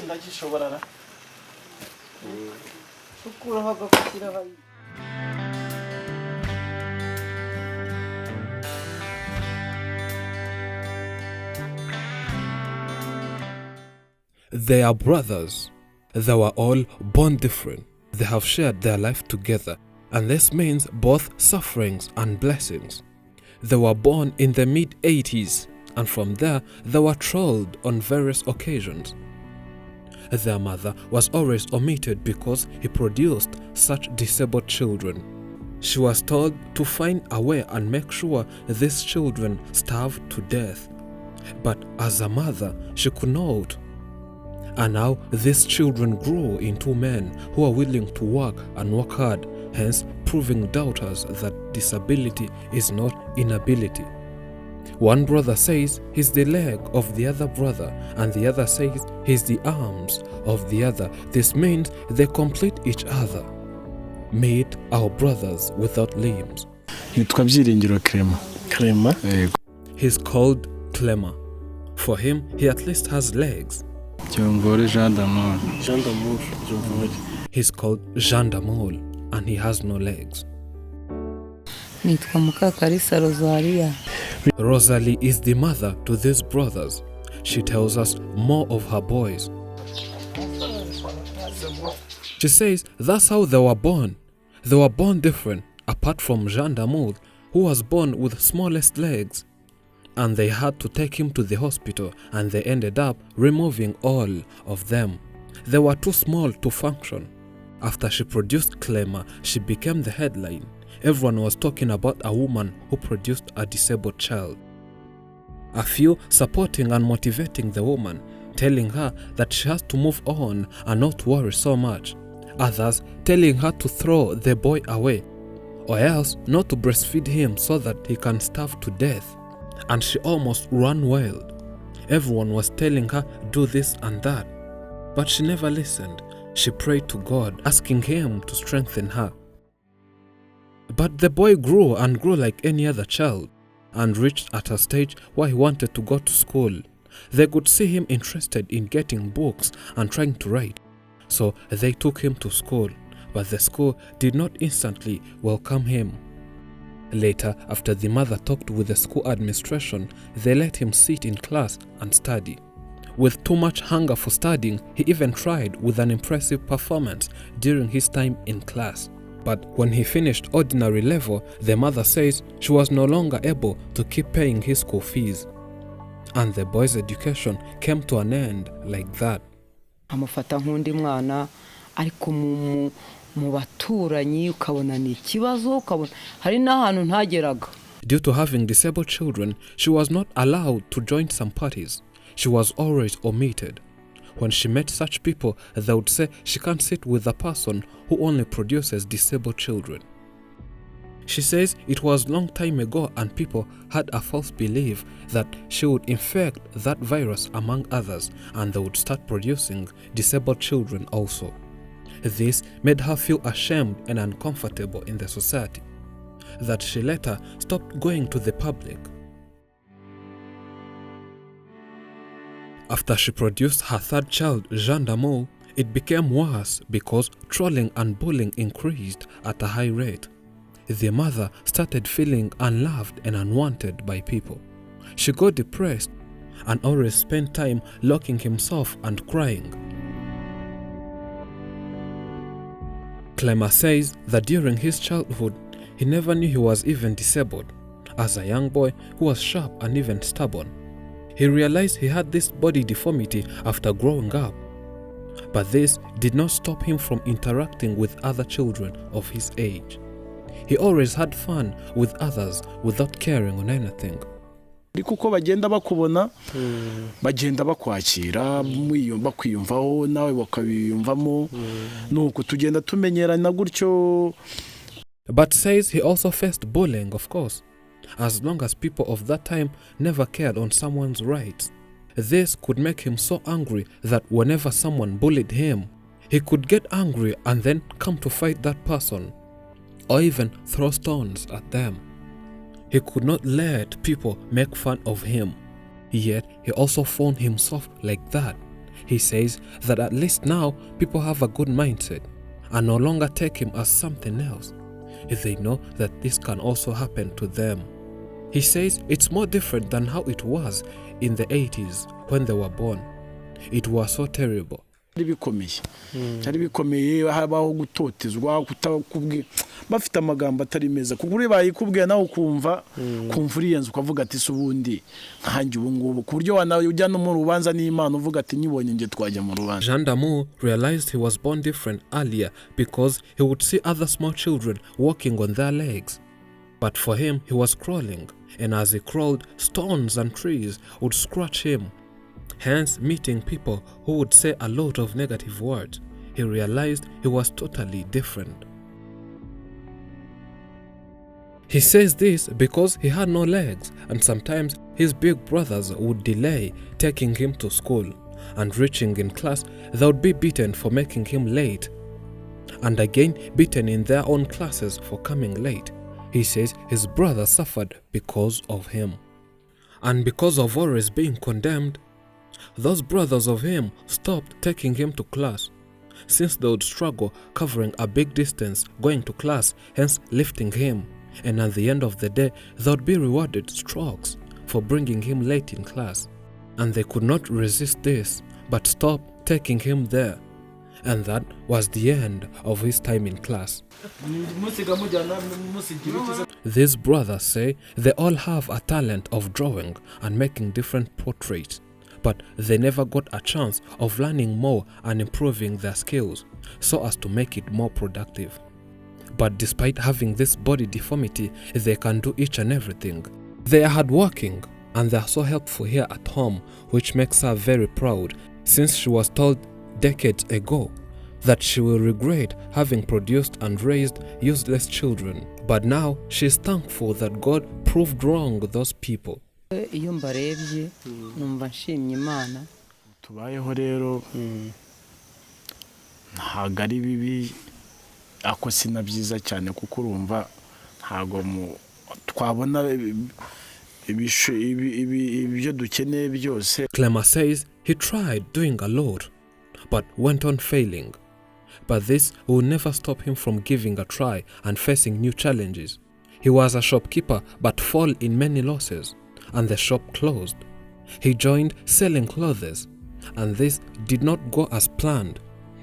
ndagishobora ukuraho agakira hari. They are brothers. They were all born different. They have shared their life together, and this means both sufferings and blessings. They were born in the mid-80s, and from there they were trolled on various occasions. Their mother was always omitted because he produced such disabled children. She was told to find a way and make sure these children starved to death. But as a mother, she could not. And now these children grew into men who are willing to work and work hard, hence proving doubters that disability is not inability. One brother says he's the leg of the other brother, and the other says he's the arms of the other. This means they complete each other. Meet our brothers without limbs. He's called Clema. For him, he at least has legs. He's called Jean d'Amour, and he has no legs. Rosalie is the mother to these brothers. She tells us more of her boys. She says that's how they were born. They were born different, apart from Jean d'Amour, who was born with smallest legs. And they had to take him to the hospital, and they ended up removing all of them. They were too small to function. After she produced Clema, she became the headline. Everyone was talking about a woman who produced a disabled child. A few supporting and motivating the woman, telling her that she has to move on and not worry so much. Others telling her to throw the boy away, or else not to breastfeed him so that he can starve to death. And she almost ran wild. Everyone was telling her do this and that, but she never listened. She prayed to God, asking him to strengthen her. But the boy grew and grew like any other child, and reached at a stage where he wanted to go to school. They could see him interested in getting books and trying to write, so they took him to school, but the school did not instantly welcome him. Later, after the mother talked with the school administration, they let him sit in class and study. With too much hunger for studying, he even tried with an impressive performance during his time in class. But when he finished ordinary level, the mother says she was no longer able to keep paying his school fees. And the boy's education came to an end like that. Amufata nk'undi mwana ariko mu baturanyi ukabona ni ikibazo ukabona hari n'ahantu ntageraga. Due to having disabled children, she was not allowed to join some parties. She was always omitted. When she met such people, they would say she can't sit with a person who only produces disabled children. She says it was long time ago and people had a false belief that she would infect that virus among others, and they would start producing disabled children also. This made her feel ashamed and uncomfortable in the society, that she later stopped going to the public. After she produced her third child, Jean d'Amour, it became worse because trolling and bullying increased at a high rate. The mother started feeling unloved and unwanted by people. She got depressed and always spent time locking himself and crying. Clema says that during his childhood, he never knew he was even disabled. As a young boy who was sharp and even stubborn, he realized he had this body deformity after growing up. But this did not stop him from interacting with other children of his age. He always had fun with others without caring on anything. Kuko bagenda bakubona bagenda bakwakira bakwiyumvaho nawe bakabiyumvamo nuko tugenda tumenyerana gutyo. But says he also faced bullying, of course, as long as people of that time never cared on someone's rights. This could make him so angry that whenever someone bullied him, he could get angry and then come to fight that person, or even throw stones at them. He could not let people make fun of him. Yet he also found himself like that. He says that at least now people have a good mindset and no longer take him as something else, if they know that this can also happen to them. He says it's more different than how it was in the 80s when they were born. It was so terrible. Cyari bikomeye habaho gutotezwa kutakubwi bafite amagambo atari meza kugure bayikubwiye nawe kumva uriyenza ukavuga ati subundi nkanjye ubu ngubu ku buryo wanawe ujya no mu rubanza n'Imana uvuga ati nyibonye nge twajya mu rubanza. Jean d'Amour realized he was born different earlier because he would see other small children walking on their legs. But for him, he was crawling, and as he crawled, stones and trees would scratch him. Hence, meeting people who would say a lot of negative words, he realized he was totally different. He says this because he had no legs, and sometimes his big brothers would delay taking him to school, and reaching in class, they would be beaten for making him late, and again beaten in their own classes for coming late. He says his brother suffered because of him. And because of always being condemned, those brothers of him stopped taking him to class, since they would struggle covering a big distance going to class, hence lifting him, and at the end of the day they would be rewarded strokes for bringing him late in class, and they could not resist this but stopped taking him there, and that was the end of his time in class. These brothers say they all have a talent of drawing and making different portraits, but they never got a chance of learning more and improving their skills so as to make it more productive. But despite having this body deformity, they can do each and everything. They are hardworking and they are so helpful here at home, which makes her very proud, since she was told decades ago that she will regret having produced and raised useless children. But now she is thankful that God proved wrong those people. Iyo mbarebye numva nshimye Imana. Tubayeho rero ntago ari bibi ako sinabyiza cyane kuko urumva ntago twabona ibyo dukeneye byose. Clemmer says he tried doing a lot but went on failing. But this will never stop him from giving a try and facing new challenges. He was a shopkeeper but fell in many losses, and the shop closed. He joined selling clothes, and this did not go as planned,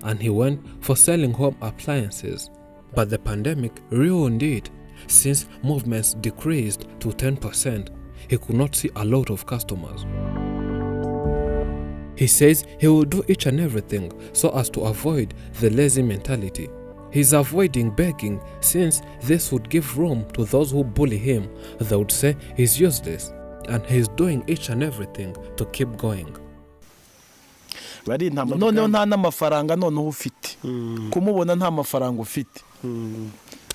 and he went for selling home appliances. But the pandemic ruined it, since movements decreased to 10%. He could not see a lot of customers. He says he will do each and everything so as to avoid the lazy mentality. He's avoiding begging, since this would give room to those who bully him. They would say he's useless, and he's doing each and everything to keep going. Noneho nta n'amafaranga noneho ufite kumubona nta mafaranga ufite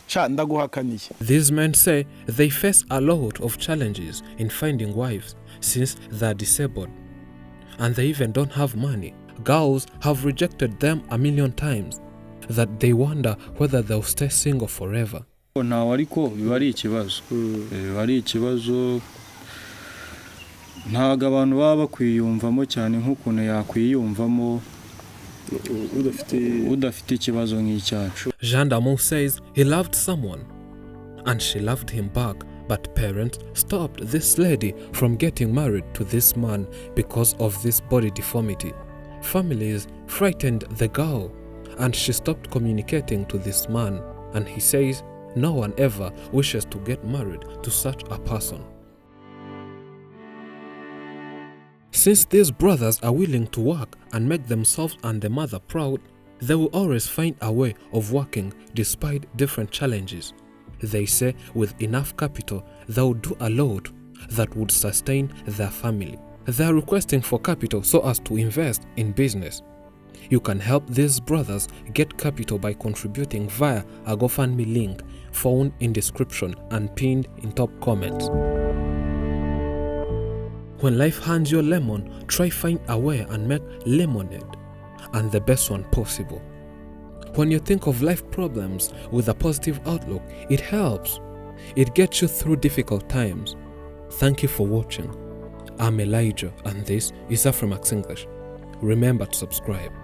sha ndaguhakaniye. These men say they face a lot of challenges in finding wives, since they're disabled, and they even don't have money. Girls have rejected them a million times that they wonder whether they'll stay single forever. Ntawe ariko biba ari ikibazo. Ari ikibazo ntago abantu baba bakwiyumvamo cyane nk'ukuntu yakwiyumvamo udafite ikibazo nk'icyacu. Jean d'Amour says he loved someone and she loved him back, but parents stopped this lady from getting married to this man because of this body deformity. Families frightened the girl, and she stopped communicating to this man, and he says no one ever wishes to get married to such a person. Since these brothers are willing to work and make themselves and the mother proud, they will always find a way of working despite different challenges. They say with enough capital, they will do a lot that would sustain their family. They are requesting for capital so as to invest in business. You can help these brothers get capital by contributing via a GoFundMe link found in description and pinned in top comments. When life hands you a lemon, try find a way and make lemonade, and the best one possible. When you think of life problems with a positive outlook, it helps. It gets you through difficult times. Thank you for watching. I'm Elijah, and this is Afrimax English. remember to subscribe.